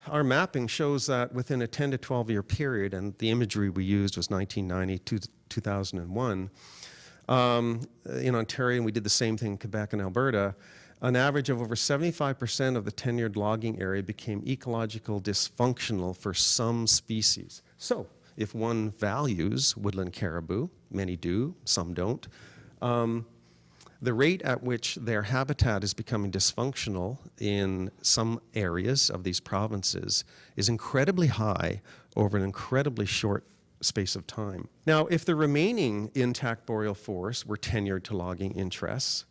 Our mapping shows that within a 10 to 12 year period, and the imagery we used was 1990 to 2001, in Ontario, and we did the same thing in Quebec and Alberta, an average of over 75% of the tenured logging area became ecological dysfunctional for some species. So if one values woodland caribou, many do, some don't, the rate at which their habitat is becoming dysfunctional in some areas of these provinces is incredibly high over an incredibly short space of time. Now, if the remaining intact boreal forests were tenured to logging interests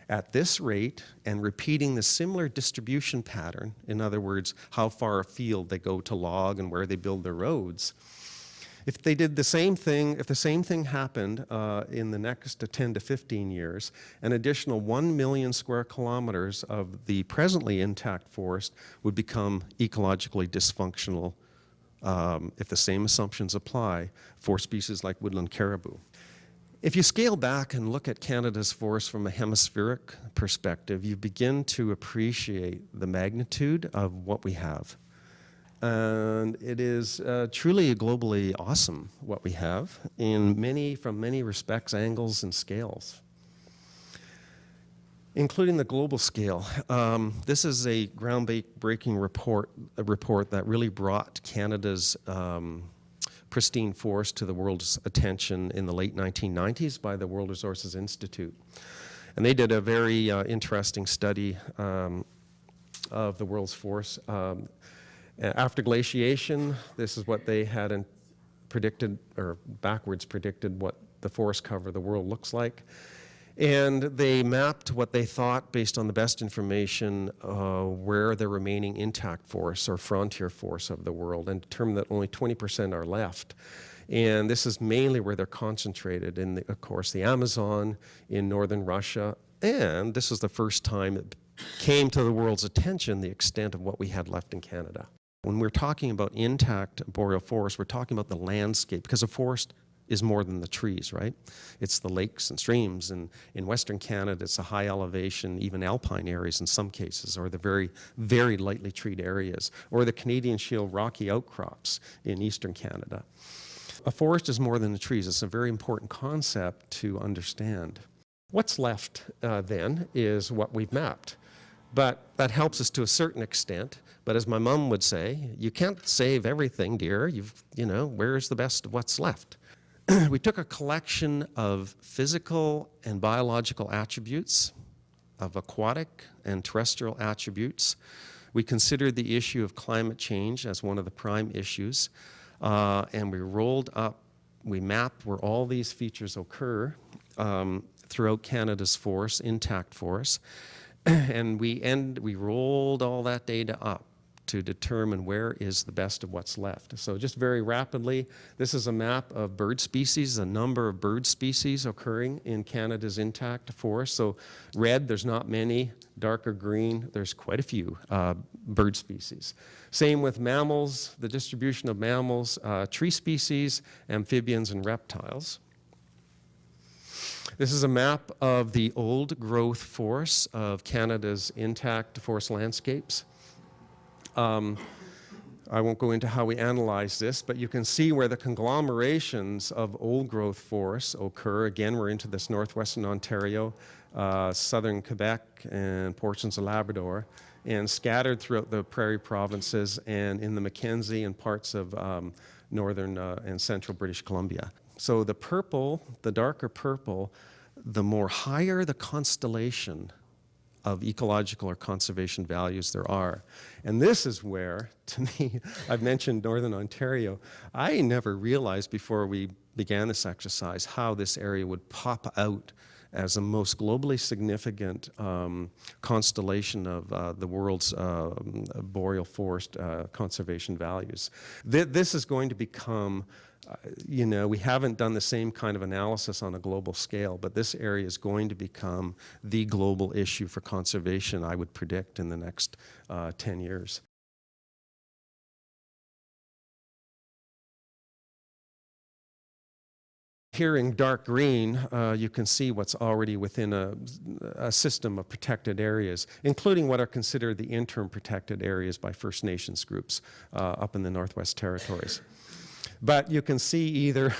at this rate and repeating the similar distribution pattern, in other words, how far afield they go to log and where they build their roads, if they did the same thing, if the same thing happened in the next 10 to 15 years, an additional 1 million square kilometers of the presently intact forest would become ecologically dysfunctional if the same assumptions apply for species like woodland caribou. If you scale back and look at Canada's forests from a hemispheric perspective, you begin to appreciate the magnitude of what we have. And it is truly globally awesome what we have from many respects, angles, and scales, including the global scale. This is a groundbreaking report that really brought Canada's pristine forest to the world's attention in the late 1990s by the World Resources Institute. And they did a very interesting study of the world's forests. After glaciation, this is what they had predicted, or backwards predicted, what the forest cover of the world looks like. And they mapped what they thought, based on the best information, where the remaining intact forests or frontier forests of the world, and determined that only 20% are left. And this is mainly where they're concentrated in, of course, the Amazon, in northern Russia. And this is the first time it came to the world's attention, the extent of what we had left in Canada. When we're talking about intact boreal forests, we're talking about the landscape, because a forest is more than the trees, right? It's the lakes and streams, and in Western Canada, it's the high elevation, even alpine areas in some cases, or the very, very lightly treed areas, or the Canadian Shield rocky outcrops in Eastern Canada. A forest is more than the trees. It's a very important concept to understand. What's left then is what we've mapped. But that helps us to a certain extent. But as my mom would say, you can't save everything, dear. Where's the best of what's left? We took a collection of physical and biological attributes, of aquatic and terrestrial attributes. We considered the issue of climate change as one of the prime issues. And we mapped where all these features occur throughout Canada's forests, intact forests. And we rolled all that data up to determine where is the best of what's left. So just very rapidly, this is a map of bird species, a number of bird species occurring in Canada's intact forest. So red, there's not many. Darker green, there's quite a few bird species. Same with mammals, the distribution of mammals, tree species, amphibians, and reptiles. This is a map of the old growth forests of Canada's intact forest landscapes. I won't go into how we analyze this, but you can see where the conglomerations of old growth forests occur. Again, we're into this northwestern Ontario, southern Quebec, and portions of Labrador, and scattered throughout the prairie provinces and in the Mackenzie and parts of northern and central British Columbia. So the purple, the darker purple, the more higher the constellation of ecological or conservation values there are. And this is where, to me, I've mentioned Northern Ontario, I never realized before we began this exercise how this area would pop out as the most globally significant constellation of the world's boreal forest conservation values. This is going to become we haven't done the same kind of analysis on a global scale, but this area is going to become the global issue for conservation, I would predict, in the next 10 years. here in dark green, you can see what's already within a system of protected areas, including what are considered the interim protected areas by First Nations groups up in the Northwest Territories. But you can see either,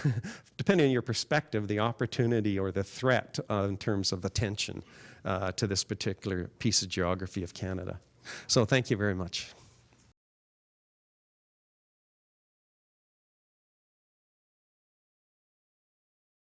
depending on your perspective, the opportunity or the threat in terms of attention to this particular piece of geography of Canada. So thank you very much.